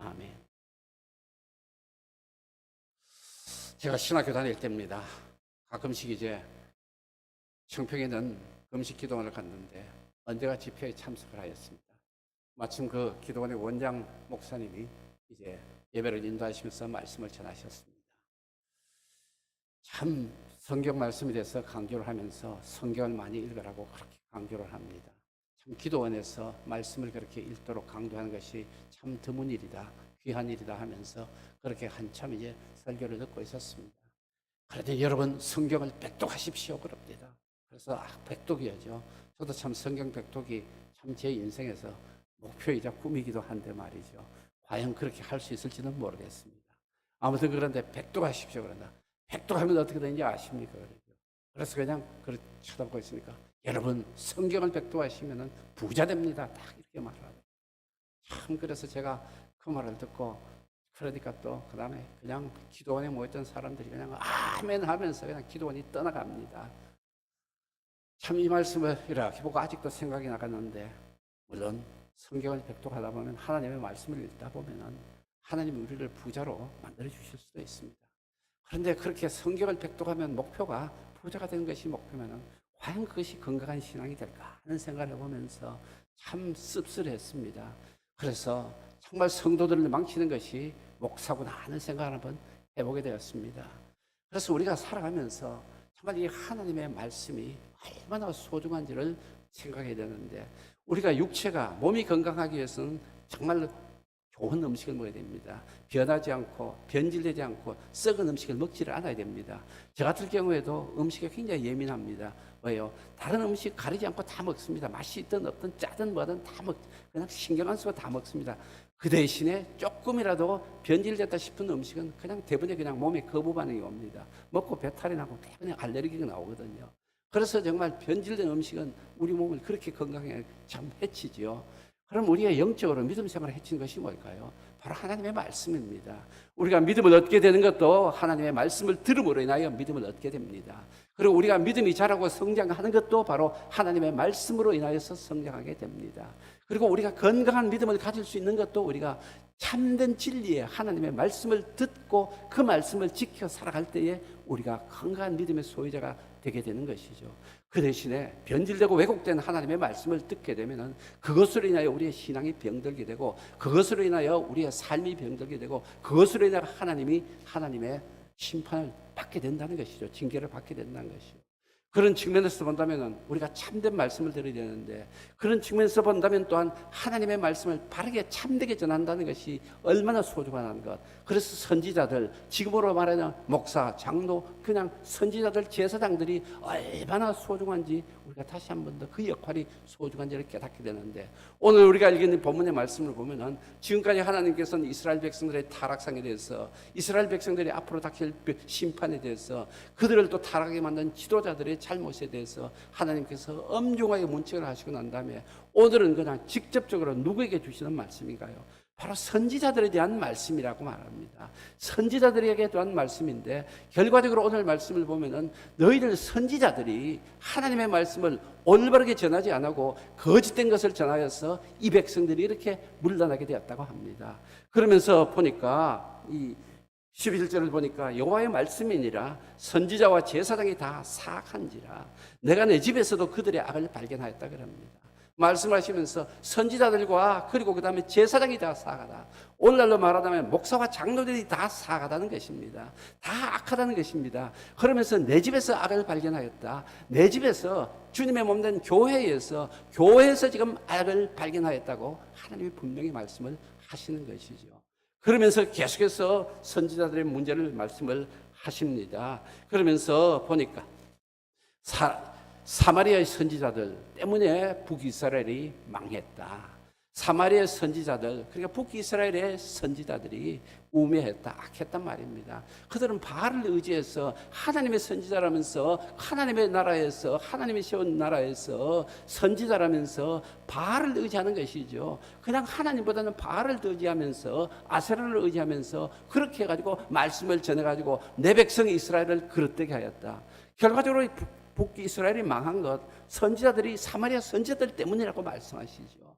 아멘. 제가 신학교 다닐 때입니다. 가끔씩 이제 청평에 있는 금식 기도원을 갔는데 언제가 집회에 참석을 하였습니다. 마침 그 기도원의 원장 목사님이 이제 예배를 인도하시면서 말씀을 전하셨습니다. 참 성경 말씀에 대해서 강조를 하면서 성경을 많이 읽으라고 그렇게 강조를 합니다. 참 기도원에서 말씀을 그렇게 읽도록 강조하는 것이 참 드문 일이다, 귀한 일이다 하면서 그렇게 한참 이제 설교를 듣고 있었습니다. 그런데 여러분 성경을 백독하십시오 그럽니다. 그래서 백독이죠. 저도 참 성경 백독이 참 제 인생에서 목표이자 꿈이기도 한데 말이죠. 과연 그렇게 할 수 있을지는 모르겠습니다. 아무튼 그런데 백독하십시오 그런다. 백독하면 어떻게 되는지 아십니까? 그래서 그냥 쳐다보고 있으니까 여러분 성경을 백독하시면 부자 됩니다. 딱 이렇게 말하더라고요. 참 그래서 제가 그 말을 듣고 그러니까 또 그 다음에 그냥 기도원에 모였던 사람들이 그냥 아멘 하면서 그냥 기도원이 떠나갑니다. 참 이 말씀을 이렇게 보고 아직도 생각이 나갔는데 물론 성경을 백독하다 보면 하나님의 말씀을 읽다 보면 하나님이 우리를 부자로 만들어 주실 수도 있습니다. 그런데 그렇게 성경을 백독하면 목표가 부자가 되는 것이 목표면 과연 그것이 건강한 신앙이 될까 하는 생각을 해보면서 참 씁쓸했습니다. 그래서 정말 성도들을 망치는 것이 목사구나 하는 생각을 한번 해보게 되었습니다. 그래서 우리가 살아가면서 정말 이 하나님의 말씀이 얼마나 소중한지를 생각해야 되는데 우리가 육체가 몸이 건강하기 위해서는 정말로 좋은 음식을 먹어야 됩니다. 변하지 않고 변질되지 않고 썩은 음식을 먹지를 않아야 됩니다. 저 같은 경우에도 음식에 굉장히 예민합니다. 왜요? 다른 음식 가리지 않고 다 먹습니다. 맛이 있든 없든 짜든 뭐든 다 그냥 신경 안 쓰고 다 먹습니다. 그 대신에 조금이라도 변질됐다 싶은 음식은 그냥 대부분의 그냥 몸에 거부 반응이 옵니다. 먹고 배탈이 나고 대부분의 알레르기가 나오거든요. 그래서 정말 변질된 음식은 우리 몸을 그렇게 건강에 참 해치지요. 그럼 우리가 영적으로 믿음 생활을 해치는 것이 뭘까요? 바로 하나님의 말씀입니다. 우리가 믿음을 얻게 되는 것도 하나님의 말씀을 들음으로 인하여 믿음을 얻게 됩니다. 그리고 우리가 믿음이 자라고 성장하는 것도 바로 하나님의 말씀으로 인하여서 성장하게 됩니다. 그리고 우리가 건강한 믿음을 가질 수 있는 것도 우리가 참된 진리의 하나님의 말씀을 듣고 그 말씀을 지켜 살아갈 때에 우리가 건강한 믿음의 소유자가 되게 되는 것이죠. 그 대신에 변질되고 왜곡된 하나님의 말씀을 듣게 되면 그것으로 인하여 우리의 신앙이 병들게 되고 그것으로 인하여 우리의 삶이 병들게 되고 그것으로 인하여 하나님의 심판을 받게 된다는 것이죠. 징계를 받게 된다는 것이죠. 그런 측면에서 본다면 우리가 참된 말씀을 들어야 되는데 그런 측면에서 본다면 또한 하나님의 말씀을 바르게 참되게 전한다는 것이 얼마나 소중한 것. 그래서 선지자들, 지금으로 말하는 목사, 장로, 그냥 선지자들, 제사장들이 얼마나 소중한지 우리가 다시 한 번 더 그 역할이 소중한지를 깨닫게 되는데 오늘 우리가 읽은 본문의 말씀을 보면 지금까지 하나님께서는 이스라엘 백성들의 타락상에 대해서 이스라엘 백성들이 앞으로 닥칠 심판에 대해서 그들을 또 타락하게 만든 지도자들의 잘못에 대해서 하나님께서 엄중하게 문책을 하시고 난 다음에 오늘은 그냥 직접적으로 누구에게 주시는 말씀인가요? 바로 선지자들에 대한 말씀이라고 말합니다. 선지자들에게 대한 말씀인데 결과적으로 오늘 말씀을 보면은 너희들 선지자들이 하나님의 말씀을 올바르게 전하지 않고 거짓된 것을 전하여서 이 백성들이 이렇게 물러나게 되었다고 합니다. 그러면서 보니까 이 11절을 보니까 여호와의 말씀이니라 선지자와 제사장이 다 사악한지라 내가 내 집에서도 그들의 악을 발견하였다 그럽니다. 말씀하시면서 선지자들과 그리고 그 다음에 제사장이 다 사악하다. 오늘날로 말하자면 목사와 장로들이 다 사악하다는 것입니다. 다 악하다는 것입니다. 그러면서 내 집에서 악을 발견하였다. 내 집에서 주님의 몸된 교회에서 지금 악을 발견하였다고 하나님이 분명히 말씀을 하시는 것이죠. 그러면서 계속해서 선지자들의 문제를 말씀을 하십니다. 그러면서 보니까 사마리아의 선지자들 때문에 북이스라엘이 망했다. 사마리아의 선지자들, 그러니까 북이스라엘의 선지자들이 우매했다, 악했단 말입니다. 그들은 바알을 의지해서 하나님의 선지자라면서 하나님의 나라에서 하나님이 세운 나라에서 선지자라면서 바알을 의지하는 것이죠. 그냥 하나님보다는 바알을 의지하면서 아세라를 의지하면서 그렇게 해가지고 말씀을 전해가지고 내 백성 이스라엘을 그릇되게 하였다. 결과적으로 북이스라엘이 망한 것 선지자들이 사마리아 선지자들 때문이라고 말씀하시죠.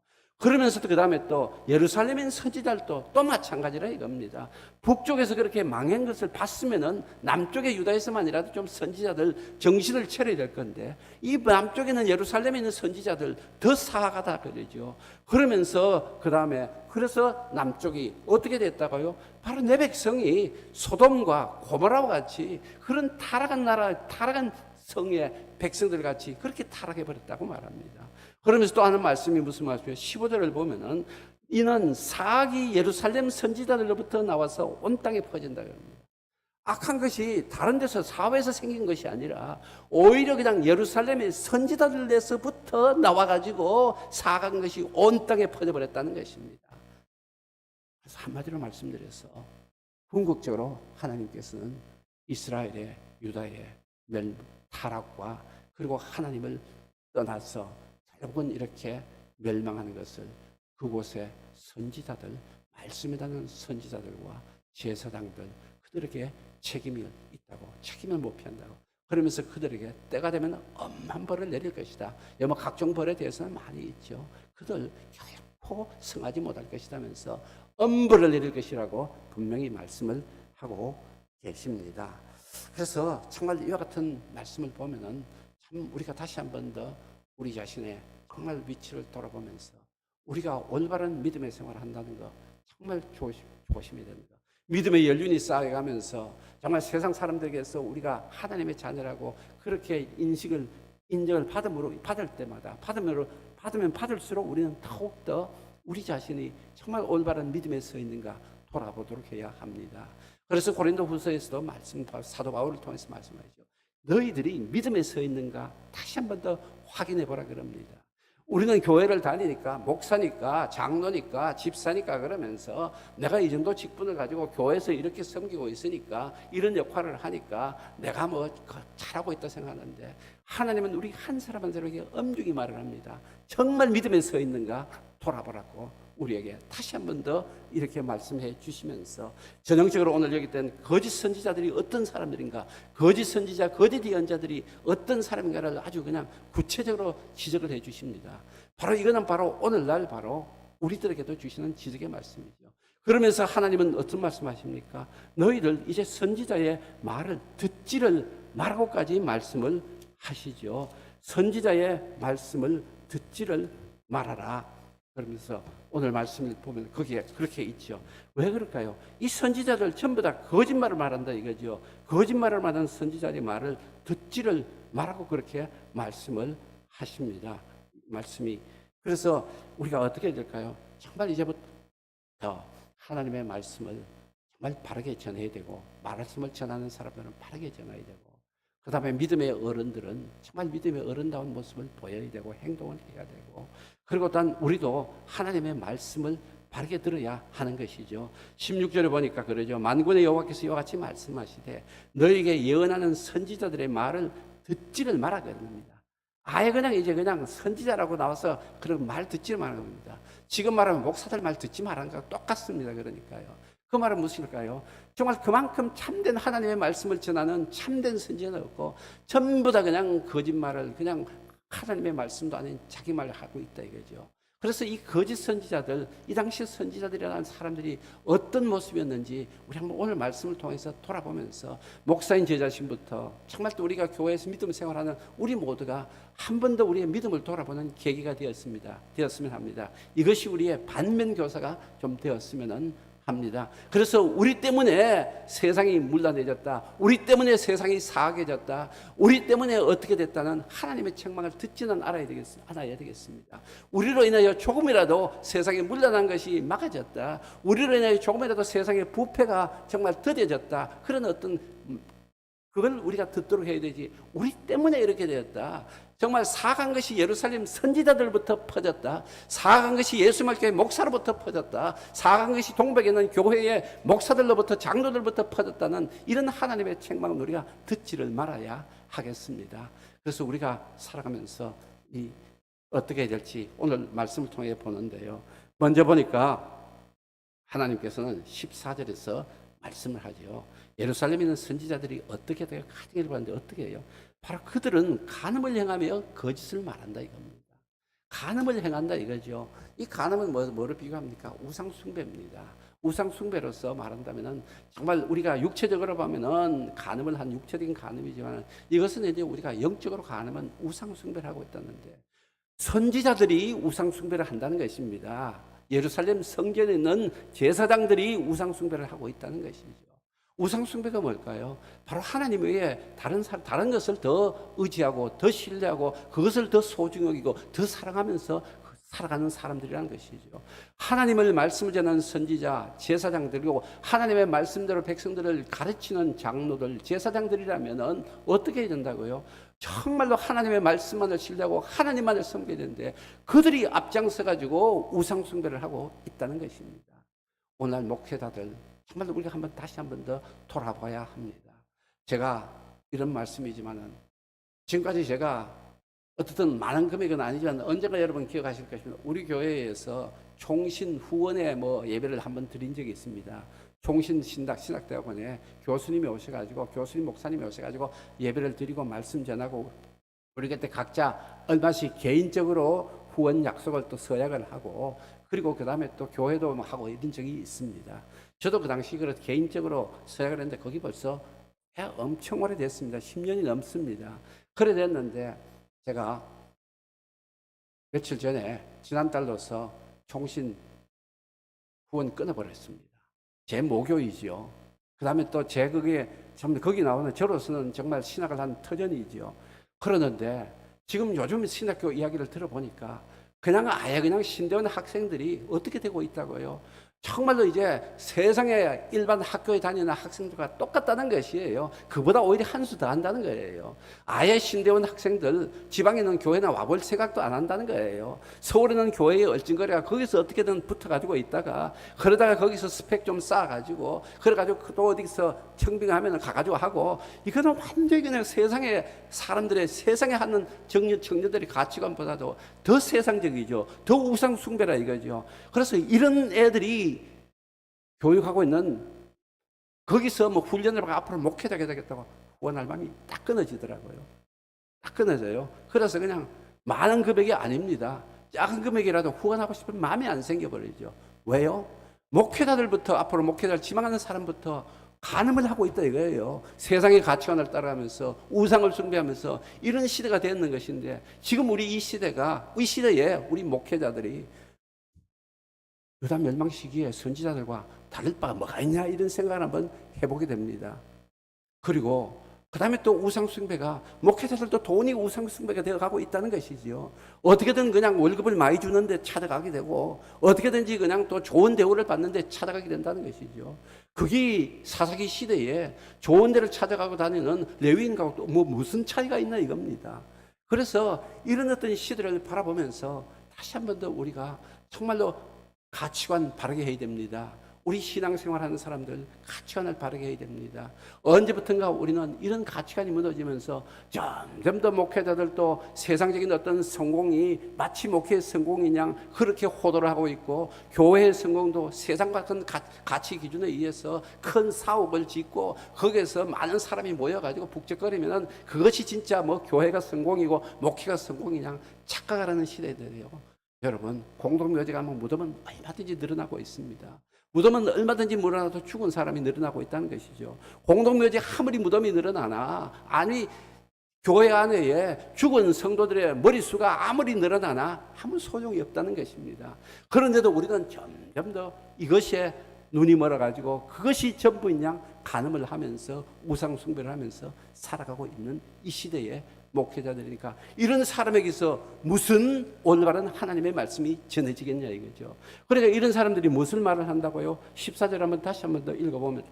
그러면서도 그 다음에 또 예루살렘에 있는 선지자들도 또 마찬가지라 이겁니다. 북쪽에서 그렇게 망한 것을 봤으면은 남쪽의 유다에서만이라도 좀 선지자들 정신을 차려야 될 건데, 이 남쪽에는 예루살렘에 있는 선지자들 더 사악하다 그러죠. 그러면서 그 다음에 그래서 남쪽이 어떻게 됐다고요? 바로 내 백성이 소돔과 고모라와 같이 그런 타락한 나라, 타락한 성의 백성들 같이 그렇게 타락해 버렸다고 말합니다. 그러면서 또 하는 말씀이 무슨 말씀이에요? 15절을 보면은 이는 사악이 예루살렘 선지자들로부터 나와서 온 땅에 퍼진다 그럽니다. 악한 것이 다른 데서 사회에서 생긴 것이 아니라 오히려 그냥 예루살렘의 선지자들에서부터 나와가지고 사악한 것이 온 땅에 퍼져버렸다는 것입니다. 그래서 한마디로 말씀드려서 궁극적으로 하나님께서는 이스라엘의 유다의 타락과 그리고 하나님을 떠나서 결국은 이렇게 멸망하는 것을 그곳의 선지자들, 말씀에 닿는 선지자들과 제사장들 그들에게 책임이 있다고, 책임을 못 피한다고. 그러면서 그들에게 때가 되면 엄한 벌을 내릴 것이다. 뭐 각종 벌에 대해서는 많이 있죠. 그들 결코 승하지 못할 것이다면서 엄벌을 내릴 것이라고 분명히 말씀을 하고 계십니다. 그래서 정말 이와 같은 말씀을 보면은 참 우리가 다시 한 번 더 우리 자신의 정말 위치를 돌아보면서 우리가 올바른 믿음의 생활을 한다는 거 정말 조심해야 됩니다. 믿음의 연륜이 쌓여가면서 정말 세상 사람들에게서 우리가 하나님의 자녀라고 그렇게 인정을 받을 때마다 받으면 받을수록 우리는 더욱더 우리 자신이 정말 올바른 믿음에 서 있는가 돌아보도록 해야 합니다. 그래서 고린도후서에서도 사도 바울을 통해서 말씀하죠. 너희들이 믿음에 서 있는가 다시 한 번 더 확인해 보라 그럽니다. 우리는 교회를 다니니까 목사니까 장로니까 집사니까 그러면서 내가 이 정도 직분을 가지고 교회에서 이렇게 섬기고 있으니까 이런 역할을 하니까 내가 뭐 잘하고 있다 생각하는데, 하나님은 우리 한 사람 한 사람에게 엄중히 말을 합니다. 정말 믿음에 서 있는가 돌아보라고 우리에게 다시 한 번 더 이렇게 말씀해 주시면서, 전형적으로 오늘 여기 있던 거짓 선지자들이 어떤 사람들인가, 거짓 선지자, 거짓 예언자들이 어떤 사람인가를 아주 그냥 구체적으로 지적을 해 주십니다. 바로 이거는 바로 오늘날 바로 우리들에게도 주시는 지적의 말씀이죠. 그러면서 하나님은 어떤 말씀하십니까? 너희들 이제 선지자의 말을 듣지를 말라고까지 말씀을 하시죠. 선지자의 말씀을 듣지를 말아라. 그러면서 오늘 말씀을 보면 거기에 그렇게 있죠. 왜 그럴까요? 이 선지자들 전부 다 거짓말을 말한다 이거죠. 거짓말을 말하는 선지자의 말을 듣지를 말라고 그렇게 말씀을 하십니다. 말씀이. 그래서 우리가 어떻게 해야 될까요? 정말 이제부터 하나님의 말씀을 정말 바르게 전해야 되고, 말씀을 전하는 사람들은 바르게 전해야 되고, 그 다음에 믿음의 어른들은 정말 믿음의 어른다운 모습을 보여야 되고 행동을 해야 되고, 그리고 단 우리도 하나님의 말씀을 바르게 들어야 하는 것이죠. 16절에 보니까 그러죠. 만군의 여호와께서 이와 같이 말씀하시되 너에게 예언하는 선지자들의 말을 듣지를 마라 그럽니다. 아예 그냥 이제 그냥 선지자라고 나와서 그런 말 듣지 말라는 겁니다. 지금 말하면 목사들 말 듣지 말라는 거랑 똑같습니다. 그러니까요. 그 말은 무엇일까요? 정말 그만큼 참된 하나님의 말씀을 전하는 참된 선지자는 없고 전부 다 그냥 거짓말을, 그냥 하나님의 말씀도 아닌 자기 말을 하고 있다 이거죠. 그래서 이 거짓 선지자들, 이 당시 선지자들이라는 사람들이 어떤 모습이었는지 우리 한번 오늘 말씀을 통해서 돌아보면서 목사인 제 자신부터 정말 또 우리가 교회에서 믿음 생활하는 우리 모두가 한 번 더 우리의 믿음을 돌아보는 계기가 되었으면 합니다. 이것이 우리의 반면교사가 좀 되었으면 합니다. 그래서 우리 때문에 세상이 물러내졌다, 우리 때문에 세상이 사악해졌다, 우리 때문에 어떻게 됐다는 하나님의 책망을 듣지는 않아야 되겠습니다. 우리로 인하여 조금이라도 세상에 물러난 것이 막아졌다, 우리로 인하여 조금이라도 세상의 부패가 정말 더뎌졌다, 그런 어떤 그걸 우리가 듣도록 해야 되지. 우리 때문에 이렇게 되었다, 정말 사악한 것이 예루살렘 선지자들부터 퍼졌다, 사악한 것이 예수말교회 목사로부터 퍼졌다, 사악한 것이 동백에 있는 교회의 목사들로부터 장로들부터 퍼졌다는 이런 하나님의 책망은 우리가 듣지를 말아야 하겠습니다. 그래서 우리가 살아가면서 어떻게 해야 될지 오늘 말씀을 통해 보는데요. 먼저 보니까 하나님께서는 14절에서 말씀을 하죠. 예루살렘에 있는 선지자들이 어떻게 돼요? 가정을 봤는데 어떻게 해요? 바로 그들은 간음을 행하며 거짓을 말한다 이겁니다. 간음을 행한다 이거죠. 이 간음은 뭐를 비교합니까? 우상 숭배입니다. 우상 숭배로서 말한다면은 정말 우리가 육체적으로 보면은 간음을 한 육체적인 간음이지만 이것은 이제 우리가 영적으로 간음은 우상 숭배를 하고 있다는데 선지자들이 우상 숭배를 한다는 것입니다. 예루살렘 성전에 있는 제사장들이 우상 숭배를 하고 있다는 것이죠. 우상 숭배가 뭘까요? 바로 하나님 외에 다른 것을 더 의지하고 더 신뢰하고 그것을 더 소중히 여기고 더 사랑하면서 살아가는 사람들이라는 것이죠. 하나님을 말씀을 전하는 선지자, 제사장들이고 하나님의 말씀대로 백성들을 가르치는 장로들, 제사장들이라면은 어떻게 해야 된다고요? 정말로 하나님의 말씀만을 신뢰하고 하나님만을 섬겨야 되는데 그들이 앞장서 가지고 우상 숭배를 하고 있다는 것입니다. 오늘 목회자들 정말로 우리가 다시 한번 더 돌아봐야 합니다. 제가 이런 말씀이지만은 지금까지 제가 어떻든 많은 금액은 아니지만 언젠가 여러분 기억하실 것입니다. 우리 교회에서 총신 후원의 예배를 한번 드린 적이 있습니다. 총신 신학대학원에 교수님이 오셔가지고 교수님 목사님이 오셔가지고 예배를 드리고 말씀 전하고 우리 그때 각자 얼마씩 개인적으로 후원 약속을 또 서약을 하고 그리고 그 다음에 또 교회도 하고 이런 적이 있습니다. 저도 그 당시 그렇게 개인적으로 서약을 했는데 거기 벌써 엄청 오래됐습니다. 10년이 넘습니다. 그래 됐는데 제가 며칠 전에 지난달로서 총신 후원 끊어버렸습니다. 제 모교이지요. 그 다음에 또 제 거기 나오는 저로서는 정말 신학을 한 터전이지요. 그러는데 지금 요즘 신학교 이야기를 들어보니까 아예 그냥 신대원 학생들이 어떻게 되고 있다고요? 정말로 이제 세상에 일반 학교에 다니는 학생들과 똑같다는 것이에요. 그보다 오히려 한 수 더 한다는 거예요. 아예 신대원 학생들 지방에 있는 교회나 와볼 생각도 안 한다는 거예요. 서울에 있는 교회에 얼찐거리가 거기서 어떻게든 붙어가지고 있다가 그러다가 거기서 스펙 좀 쌓아가지고 그래가지고 또 어디서 청빙하면 가가지고 하고 이거는 완전히 그냥 세상에 사람들의 세상에 하는 청년들의 가치관보다도 더 세상적이죠. 더 우상 숭배라 이거죠. 그래서 이런 애들이 교육하고 있는 거기서 훈련을 받고 앞으로 목회자가 되겠다고 후원할 마음이 딱 끊어지더라고요. 딱 끊어져요. 그래서 그냥 많은 금액이 아닙니다. 작은 금액이라도 후원하고 싶은 마음이 안 생겨버리죠. 왜요? 목회자들부터 앞으로 목회자를 지망하는 사람부터 간음을 하고 있다 이거예요. 세상의 가치관을 따라가면서 우상을 숭배하면서 이런 시대가 되는 것인데 지금 우리 이 시대에 우리 목회자들이 유다 멸망 시기에 선지자들과 다를 바가 뭐가 있냐 이런 생각을 한번 해보게 됩니다. 그리고 그 다음에 또 우상숭배가 목회자들도 돈이 우상숭배가 되어가고 있다는 것이지요. 어떻게든 그냥 월급을 많이 주는데 찾아가게 되고 어떻게든지 그냥 또 좋은 대우를 받는데 찾아가게 된다는 것이죠. 그게 사사기 시대에 좋은 데를 찾아가고 다니는 레위인과 또 무슨 차이가 있나 이겁니다. 그래서 이런 어떤 시대를 바라보면서 다시 한번 더 우리가 정말로 가치관 바르게 해야 됩니다. 우리 신앙생활하는 사람들 가치관을 바르게 해야 됩니다. 언제부턴가 우리는 이런 가치관이 무너지면서 점점 더 목회자들도 세상적인 어떤 성공이 마치 목회의 성공이냐 그렇게 호도를 하고 있고 교회의 성공도 세상 같은 가치 기준에 의해서 큰 사업을 짓고 거기에서 많은 사람이 모여가지고 북적거리면 그것이 진짜 교회가 성공이고 목회가 성공이냐 착각하라는 시대들이에요. 여러분 공동묘지 가면 무덤은 얼마든지 늘어나고 있습니다. 무덤은 얼마든지 늘어나도 죽은 사람이 늘어나고 있다는 것이죠. 공동묘지 아무리 무덤이 늘어나나 아니 교회 안에 죽은 성도들의 머릿수가 아무리 늘어나나 아무 소용이 없다는 것입니다. 그런데도 우리는 점점 더 이것에 눈이 멀어가지고 그것이 전부인 양 간음을 하면서 우상숭배를 하면서 살아가고 있는 이 시대에 목회자들이니까 이런 사람에게서 무슨 올바른 하나님의 말씀이 전해지겠냐 이거죠. 그러니까 이런 사람들이 무슨 말을 한다고요? 14절 한번 다시 한번 더 읽어보면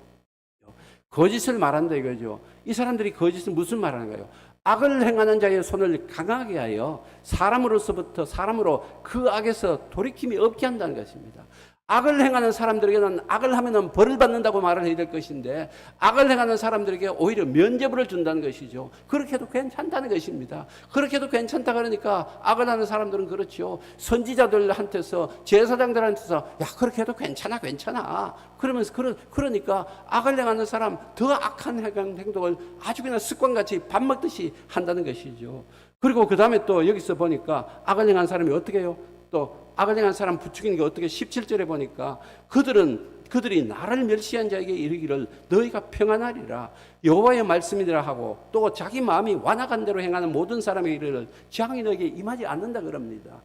거짓을 말한다 이거죠. 이 사람들이 거짓은 무슨 말하는 거예요? 악을 행하는 자의 손을 강하게 하여 사람으로 그 악에서 돌이킴이 없게 한다는 것입니다. 악을 행하는 사람들에게는 악을 하면은 벌을 받는다고 말을 해야 될 것인데 악을 행하는 사람들에게 오히려 면죄부를 준다는 것이죠. 그렇게 해도 괜찮다는 것입니다. 그렇게 해도 괜찮다 그러니까 악을 하는 사람들은 그렇죠. 선지자들한테서 제사장들한테서 야 그렇게 해도 괜찮아 그러면서 그러니까 악을 행하는 사람 더 악한 행동을 아주 그냥 습관같이 밥 먹듯이 한다는 것이죠. 그리고 그 다음에 또 여기서 보니까 악을 행하는 사람이 어떻게 해요? 또 악을 행한 사람 부추기는 게 어떻게 17절에 보니까 그들이 나를 멸시한 자에게 이르기를 너희가 평안하리라 여호와의 말씀이라 하고 또 자기 마음이 완악한 대로 행하는 모든 사람의 이르기를 재앙이 너에게 임하지 않는다 그럽니다.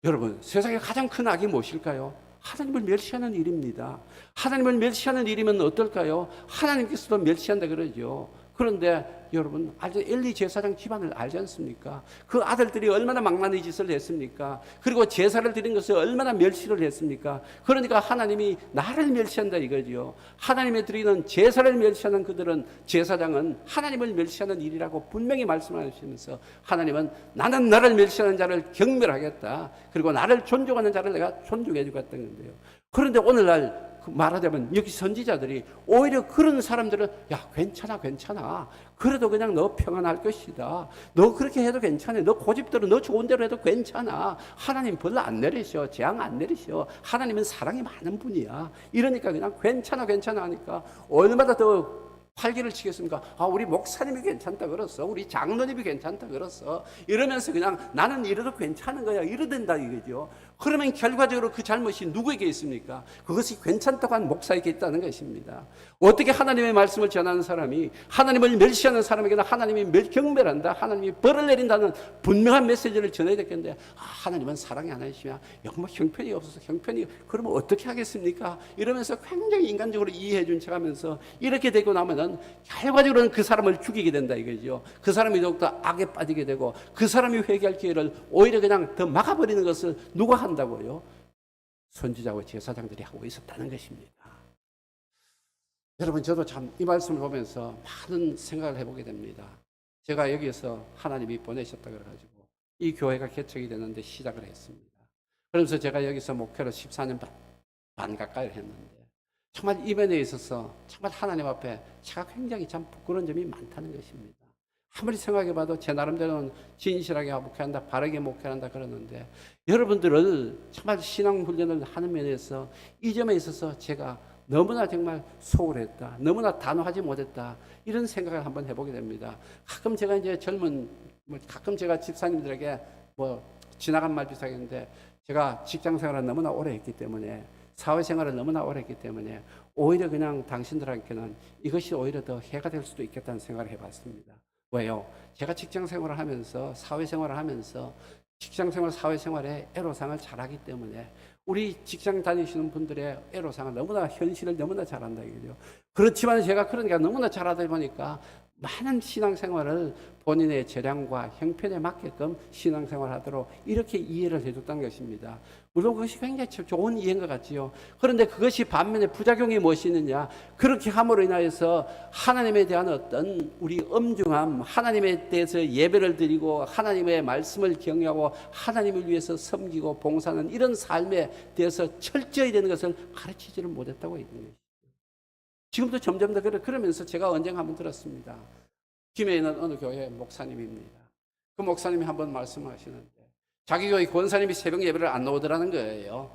여러분 세상에 가장 큰 악이 무엇일까요? 하나님을 멸시하는 일입니다. 하나님을 멸시하는 일이면 어떨까요? 하나님께서도 멸시한다 그러죠. 그런데 여러분 알죠? 엘리 제사장 집안을 알지 않습니까? 그 아들들이 얼마나 망나니 짓을 했습니까? 그리고 제사를 드린 것을 얼마나 멸시를 했습니까? 그러니까 하나님이 나를 멸시한다 이거죠. 하나님의 드리는 제사를 멸시하는 그들은 제사장은 하나님을 멸시하는 일이라고 분명히 말씀하시면서 하나님은 나는 나를 멸시하는 자를 경멸하겠다. 그리고 나를 존중하는 자를 내가 존중해 주겠다는 건데요. 그런데 오늘날 말하자면 여기 선지자들이 오히려 그런 사람들은 야 괜찮아 그래도 그냥 너 평안할 것이다 너 그렇게 해도 괜찮아 너 고집대로 너 좋은 대로 해도 괜찮아 하나님 벌 안 내리셔 재앙 안 내리셔 하나님은 사랑이 많은 분이야 이러니까 그냥 괜찮아 하니까 얼마나 더 활기를 치겠습니까? 아, 우리 목사님이 괜찮다 그랬어. 우리 장로님이 괜찮다 그랬어. 이러면서 그냥 나는 이래도 괜찮은 거야. 이러된다 이거죠. 그러면 결과적으로 그 잘못이 누구에게 있습니까? 그것이 괜찮다고 한 목사에게 있다는 것입니다. 어떻게 하나님의 말씀을 전하는 사람이 하나님을 멸시하는 사람에게는 하나님이 경멸한다. 하나님이 벌을 내린다는 분명한 메시지를 전해야 되겠는데 하나님은 사랑이 하나이시며 뭐 형편이 없어서 형편이 그러면 어떻게 하겠습니까? 이러면서 굉장히 인간적으로 이해해 준 척하면서 이렇게 되고 나면은 결과적으로는 그 사람을 죽이게 된다 이거죠. 그 사람이 더욱더 악에 빠지게 되고 그 사람이 회개할 기회를 오히려 그냥 더 막아버리는 것을 누가 한다고요? 선지자와 제사장들이 하고 있었다는 것입니다. 여러분 저도 참 이 말씀을 보면서 많은 생각을 해보게 됩니다. 제가 여기에서 하나님이 보내셨다 그래가지고 이 교회가 개척이 되는데 시작을 했습니다. 그러면서 제가 여기서 목회를 14년 반 가까이 했는데 정말 이 면에 있어서 정말 하나님 앞에 제가 굉장히 참 부끄러운 점이 많다는 것입니다. 아무리 생각해봐도 제 나름대로는 진실하게 목회한다, 바르게 목회한다 그러는데 여러분들을 정말 신앙훈련을 하는 면에서 이 점에 있어서 제가 너무나 정말 소홀했다, 너무나 단호하지 못했다 이런 생각을 한번 해보게 됩니다. 가끔 제가 이제 가끔 제가 집사님들에게 지나간 말 비슷하겠는데 제가 직장 생활을 너무나 오래 했기 때문에 사회생활을 너무나 오래 했기 때문에 오히려 그냥 당신들한테는 이것이 오히려 더 해가 될 수도 있겠다는 생각을 해봤습니다. 왜요? 제가 직장생활을 하면서 사회생활을 하면서 직장생활 사회생활에 애로사항을 잘하기 때문에 우리 직장 다니시는 분들의 애로사항을 너무나 현실을 너무나 잘한다 이거죠. 그렇지만 제가 그러니까 너무나 잘하다 보니까 많은 신앙생활을 본인의 재량과 형편에 맞게끔 신앙생활하도록 이렇게 이해를 해줬다는 것입니다. 물론 그것이 굉장히 좋은 이해인 것 같지요. 그런데 그것이 반면에 부작용이 무엇이 있느냐? 그렇게 함으로 인하여서 하나님에 대한 어떤 우리 엄중함, 하나님에 대해서 예배를 드리고 하나님의 말씀을 경외하고 하나님을 위해서 섬기고 봉사하는 이런 삶에 대해서 철저히 되는 것을 가르치지를 못했다고 있는 것이죠. 지금도 점점 더 그러면서 제가 언젠가 한번 들었습니다. 김해에 있는 어느 교회 목사님입니다. 그 목사님이 한번 말씀하시는데 자기 교회 권사님이 새벽 예배를 안 나오더라는 거예요.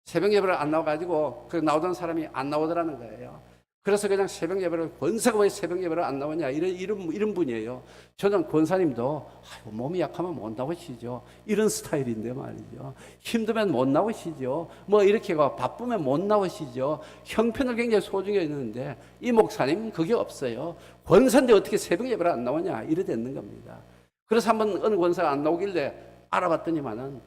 새벽 예배를 안 나와가지고 그 나오던 사람이 안 나오더라는 거예요. 그래서 그냥 새벽 예배를 권사가 왜 새벽 예배를 안 나오냐 이런 분이에요. 저는 권사님도 몸이 약하면 못 나오시죠. 이런 스타일인데 말이죠. 힘들면 못 나오시죠. 이렇게 바쁘면 못 나오시죠. 형편을 굉장히 소중히 했는데 이 목사님 그게 없어요. 권사인데 어떻게 새벽 예배를 안 나오냐 이래 됐는 겁니다. 그래서 한번 어느 권사가 안 나오길래 알아봤더니만은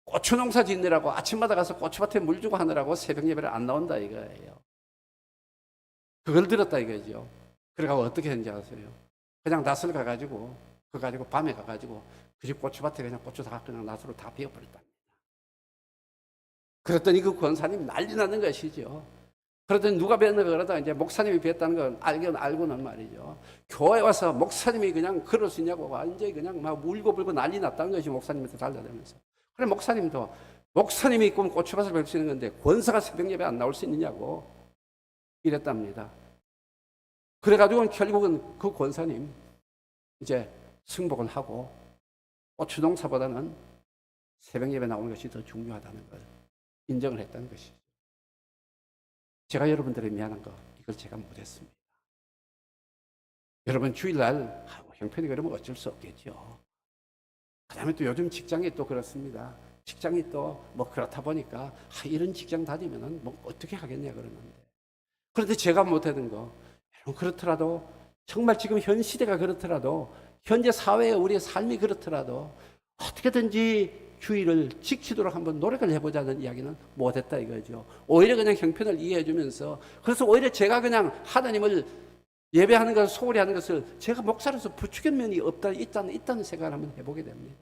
고추 농사 짓느라고 아침마다 가서 고추밭에 물 주고 하느라고 새벽 예배를 안 나온다 이거예요. 그걸 들었다 이거죠. 그래가지고 어떻게 했는지 아세요? 그냥 낫을 가가지고 밤에 가가지고 그 집 고추밭에 그냥 고추 다 그냥 낫으로 다 베어버렸답니다. 그랬더니 그 권사님 난리 나는 것이죠. 그러더니 누가 베었는가 그러다 이제 목사님이 베었다는 건 알고는 말이죠. 교회 와서 목사님이 그냥 그럴 수 있냐고 완전히 그냥 막 울고불고 난리 났다는 것이 목사님한테 달려들면서. 그래 목사님도 목사님이 꿈 고추밭을 뵐 수 있는 건데 권사가 새벽 예배 안 나올 수 있느냐고 이랬답니다. 그래가지고 결국은 그 권사님 이제 승복을 하고 고추농사보다는 새벽 예배 나오는 것이 더 중요하다는 걸 인정을 했다는 것이죠. 제가 여러분들의 미안한 거 이걸 제가 못했습니다. 여러분 주일날 형편이 그러면 어쩔 수 없겠죠. 그 다음에 또 요즘 직장이 또 그렇습니다. 직장이 또 뭐 그렇다 보니까 이런 직장 다니면은 뭐 어떻게 하겠냐 그러는데, 그런데 제가 못하는 거, 여러분 그렇더라도 정말 지금 현 시대가 그렇더라도 현재 사회의 우리의 삶이 그렇더라도 어떻게든지 주의를 지키도록 한번 노력을 해보자는 이야기는 못했다 이거죠. 오히려 그냥 형편을 이해해 주면서, 그래서 오히려 제가 그냥 하나님을 예배하는 것을 소홀히 하는 것을 제가 목사로서 부추긴 면이 있다는 생각을 한번 해보게 됩니다.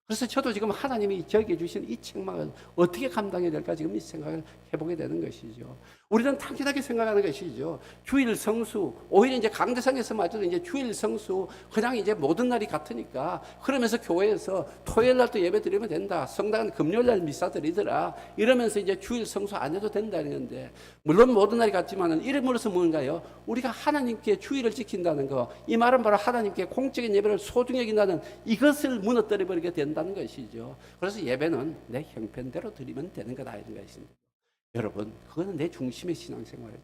그래서 저도 지금 하나님이 저에게 주신 이 책망을 어떻게 감당해야 될까 지금 이 생각을 해보게 되는 것이죠. 우리는 당연하게 생각하는 것이죠. 주일 성수, 오히려 이제 강대상에서마저도 이제 주일 성수, 그냥 이제 모든 날이 같으니까 그러면서 교회에서 토요일 날도 예배 드리면 된다. 성당은 금요일 날 미사 드리더라. 이러면서 이제 주일 성수 안 해도 된다는 건데, 물론 모든 날이 같지만은 이름으로서 뭔가요? 우리가 하나님께 주일을 지킨다는 거, 이 말은 바로 하나님께 공적인 예배를 소중히 여긴다는 이것을 무너뜨려 버리게 된다는 것이죠. 그래서 예배는 내 형편대로 드리면 되는 거다 이런 것입니다. 여러분, 그거는 내 중심의 신앙생활이죠.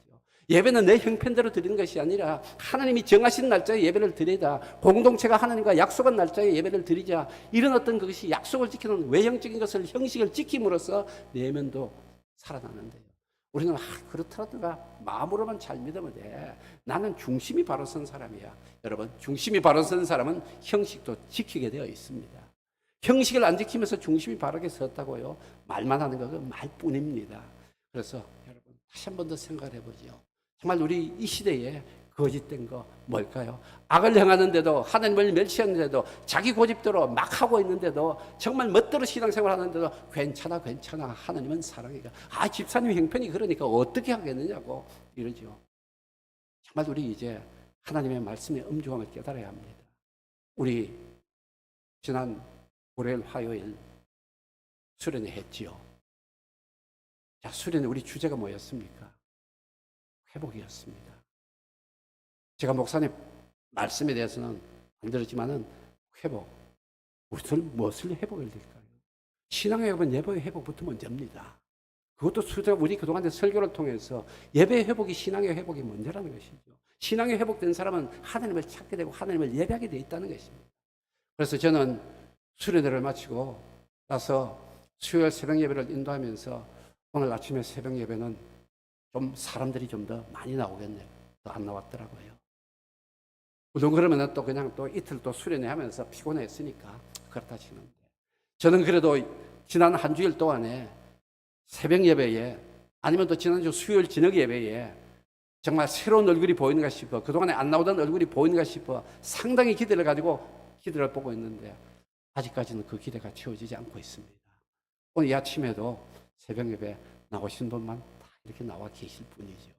예배는 내 형편대로 드리는 것이 아니라 하나님이 정하신 날짜에 예배를 드리자, 공동체가 하나님과 약속한 날짜에 예배를 드리자, 이런 어떤 그것이 약속을 지키는 외형적인 것을, 형식을 지킴으로써 내면도 살아나는데요. 우리는 그렇더라도 마음으로만 잘 믿으면 돼. 나는 중심이 바로 선 사람이야. 여러분, 중심이 바로 선 사람은 형식도 지키게 되어 있습니다. 형식을 안 지키면서 중심이 바르게 섰다고요? 말만 하는 것은 말뿐입니다. 그래서 여러분 다시 한 번 더 생각을 해보죠. 정말 우리 이 시대에 거짓된 거 뭘까요? 악을 행하는데도, 하나님을 멸시하는데도, 자기 고집대로 막 하고 있는데도, 정말 멋대로 신앙생활 하는데도 괜찮아 하나님은 사랑이가, 집사님 형편이 그러니까 어떻게 하겠느냐고 이러죠. 정말 우리 이제 하나님의 말씀의 엄중함을 깨달아야 합니다. 우리 지난 월요일 화요일 수련회 했지요. 자, 수련회 우리 주제가 뭐였습니까? 회복이었습니다. 제가 목사님 말씀에 대해서는 안 들었지만은 회복, 무엇을 회복해야 될까요? 신앙의 회복은 예배의 회복부터 먼저입니다. 그것도 우리 그동안 설교를 통해서 예배의 회복이 신앙의 회복이 먼저라는 것이죠. 신앙의 회복된 사람은 하나님을 찾게 되고 하나님을 예배하게 되어 있다는 것입니다. 그래서 저는 수련회를 마치고 나서 수요일 새벽 예배를 인도하면서 오늘 아침에 새벽 예배는 좀 사람들이 좀 더 많이 나오겠네요. 더 안 나왔더라고요. 물론 그러면 또 그냥 또 이틀 또 수련회 하면서 피곤했으니까 그렇다 치는데, 저는 그래도 지난 한 주일 동안에 새벽 예배에, 아니면 또 지난주 수요일 저녁 예배에 정말 새로운 얼굴이 보이는가 싶어, 그동안에 안 나오던 얼굴이 보이는가 싶어 상당히 기대를 가지고 기대를 보고 있는데 아직까지는 그 기대가 채워지지 않고 있습니다. 오늘 이 아침에도 새벽 예배 나오신 분만 다 이렇게 나와 계실 뿐이죠.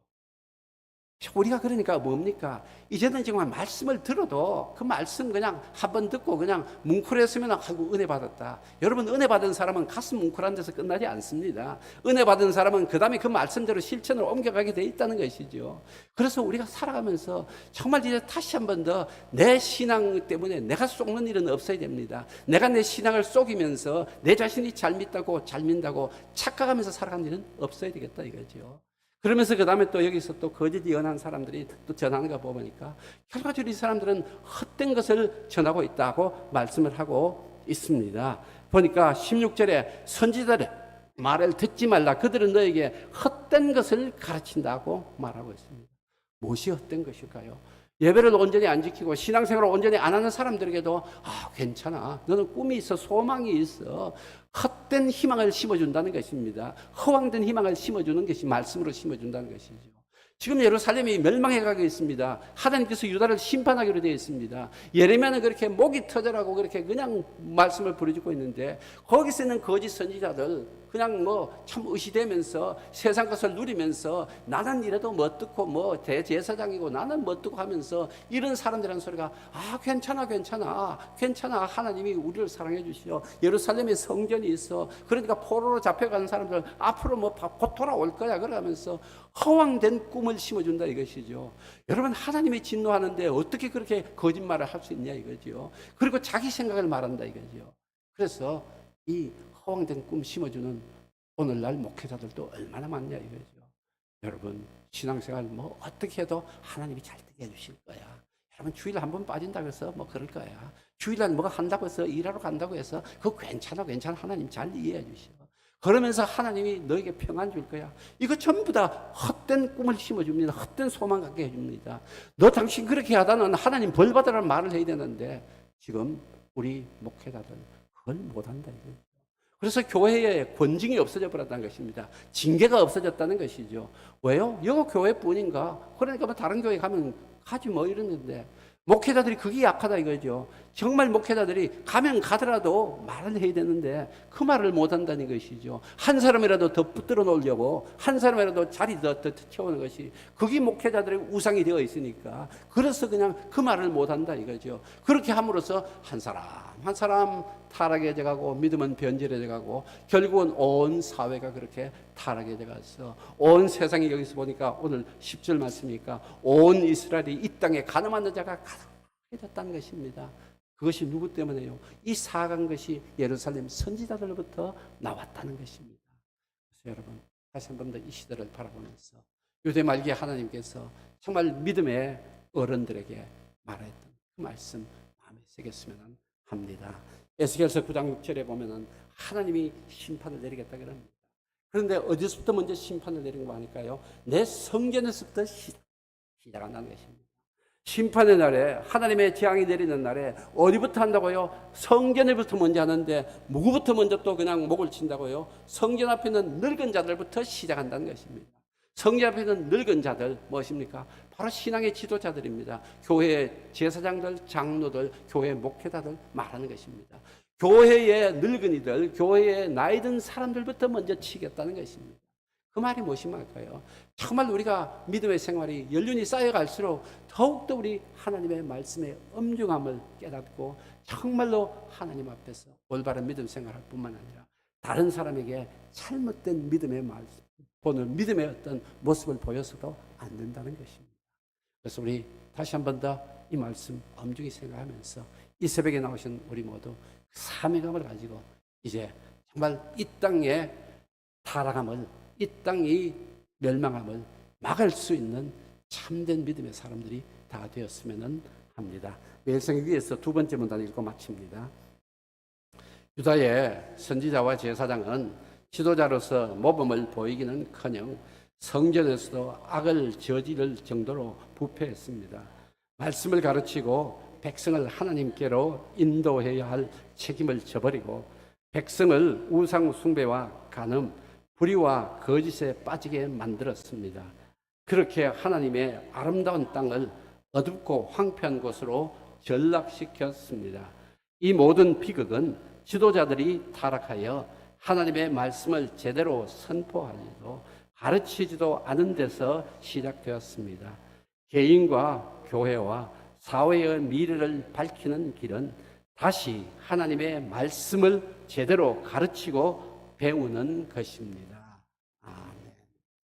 우리가 그러니까 뭡니까? 이제는 정말 말씀을 들어도 그 말씀 그냥 한번 듣고 그냥 뭉클했으면 아이고 은혜 받았다. 여러분, 은혜 받은 사람은 가슴 뭉클한 데서 끝나지 않습니다. 은혜 받은 사람은 그 다음에 그 말씀대로 실천으로 옮겨가게 돼 있다는 것이죠. 그래서 우리가 살아가면서 정말 이제 다시 한번 더 내 신앙 때문에 내가 속는 일은 없어야 됩니다. 내가 내 신앙을 속이면서 내 자신이 잘 믿다고 잘 민다고 착각하면서 살아가는 일은 없어야 되겠다 이거죠. 그러면서 그 다음에 또 여기서 또 거짓이 연한 사람들이 또 전하는 거 보니까 결과적으로 이 사람들은 헛된 것을 전하고 있다고 말씀을 하고 있습니다. 보니까 16절에 선지자들의 말을 듣지 말라. 그들은 너에게 헛된 것을 가르친다고 말하고 있습니다. 무엇이 헛된 것일까요? 예배를 온전히 안 지키고 신앙생활을 온전히 안 하는 사람들에게도 괜찮아, 너는 꿈이 있어, 소망이 있어, 헛된 희망을 심어준다는 것입니다. 허황된 희망을 심어주는 것이 말씀으로 심어준다는 것이죠. 지금 예루살렘이 멸망해가고 있습니다. 하나님께서 유다를 심판하기로 되어 있습니다. 예레미야는 그렇게 목이 터져라고 그렇게 그냥 말씀을 부르짖고 있는데, 거기서 있는 거짓 선지자들 그냥 뭐 참 의시되면서 세상 것을 누리면서 나는 이래도 뭐 어떻고 뭐 대제사장이고 나는 뭐 어떻고 하면서 이런 사람들이라는 소리가 괜찮아 하나님이 우리를 사랑해 주시오. 예루살렘에 성전이 있어. 그러니까 포로로 잡혀가는 사람들 앞으로 뭐 곧 돌아올 거야 그러면서 허황된 꿈을 심어준다 이것이죠. 여러분 하나님이 진노하는데 어떻게 그렇게 거짓말을 할 수 있냐 이거죠. 그리고 자기 생각을 말한다 이거죠. 그래서 이 허황된 꿈 심어주는 오늘날 목회자들도 얼마나 많냐 이거죠. 여러분 신앙생활 뭐 어떻게 해도 하나님이 잘 되게 해주실 거야. 여러분 주일 한 번 빠진다고 해서 뭐 그럴 거야. 주일날 뭐가 한다고 해서 일하러 간다고 해서 그거 괜찮아 하나님 잘 이해해 주시오. 그러면서 하나님이 너에게 평안 줄 거야. 이거 전부 다 헛된 꿈을 심어줍니다. 헛된 소망 갖게 해줍니다. 너 당신 그렇게 하다는 하나님 벌 받으라는 말을 해야 되는데 지금 우리 목회자들 그걸 못한다 이거죠. 그래서 교회에 권징이 없어져 버렸다는 것입니다. 징계가 없어졌다는 것이죠. 왜요? 이거 교회뿐인가? 그러니까 뭐 다른 교회 가면 가지 뭐 이러는데 목회자들이 그게 약하다 이거죠. 정말 목회자들이 가면 가더라도 말을 해야 되는데 그 말을 못한다는 것이죠. 한 사람이라도 더 붙들어 놓으려고 한 사람이라도 자리 더 채우는 것이 그게 목회자들의 우상이 되어 있으니까 그래서 그냥 그 말을 못한다 이거죠. 그렇게 함으로써 한 사람 타락해져 가고 믿음은 변질해져 가고 결국은 온 사회가 그렇게 타락해져 가서 온 세상이 여기서 보니까 오늘 10절 말씀이니까 온 이스라엘이 이 땅에 가늠한 자가 가득해졌다는 것입니다. 그것이 누구 때문에요? 이 사악한 것이 예루살렘 선지자들로부터 나왔다는 것입니다. 그래서 여러분 다시 한 번 더 이 시대를 바라보면서 유대 말기에 하나님께서 정말 믿음의 어른들에게 말했던 그 말씀 마음에 새겼으면 합니다. 에스겔서 9장 6절에 보면은 하나님이 심판을 내리겠다 그럽니다. 그런데 어디서부터 먼저 심판을 내린 거 아닐까요? 내 성전에서부터 시작한다는 것입니다. 심판의 날에 하나님의 재앙이 내리는 날에 어디부터 한다고요? 성전에부터 먼저 하는데 누구부터 먼저 또 그냥 목을 친다고요? 성전 앞에 있는 늙은 자들부터 시작한다는 것입니다. 성전 앞에 있는 늙은 자들 무엇입니까? 바로 신앙의 지도자들입니다. 교회의 제사장들, 장로들, 교회 목회자들 말하는 것입니다. 교회의 늙은이들, 교회의 나이 든 사람들부터 먼저 치겠다는 것입니다. 그 말이 무엇이 말까요? 정말 우리가 믿음의 생활이 연륜이 쌓여갈수록 더욱더 우리 하나님의 말씀의 엄중함을 깨닫고 정말로 하나님 앞에서 올바른 믿음 생활할 뿐만 아니라 다른 사람에게 잘못된 믿음의 말씀, 보는 믿음의 어떤 모습을 보여서도 안 된다는 것입니다. 그래서 우리 다시 한 번 더 이 말씀 엄중히 생각하면서 이 새벽에 나오신 우리 모두 사명감을 가지고 이제 정말 이 땅의 타락함을, 이 땅의 멸망함을 막을 수 있는 참된 믿음의 사람들이 다 되었으면 합니다. 매일성의 위에서 두 번째 문단 읽고 마칩니다. 유다의 선지자와 제사장은 지도자로서 모범을 보이기는커녕 성전에서도 악을 저지를 정도로 부패했습니다. 말씀을 가르치고 백성을 하나님께로 인도해야 할 책임을 저버리고 백성을 우상 숭배와 간음, 불의와 거짓에 빠지게 만들었습니다. 그렇게 하나님의 아름다운 땅을 어둡고 황폐한 곳으로 전락시켰습니다. 이 모든 비극은 지도자들이 타락하여 하나님의 말씀을 제대로 선포하지도 가르치지도 않은 데서 시작되었습니다. 개인과 교회와 사회의 미래를 밝히는 길은 다시 하나님의 말씀을 제대로 가르치고 배우는 것입니다. 아멘.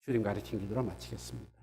주님 가르친 기도로 마치겠습니다.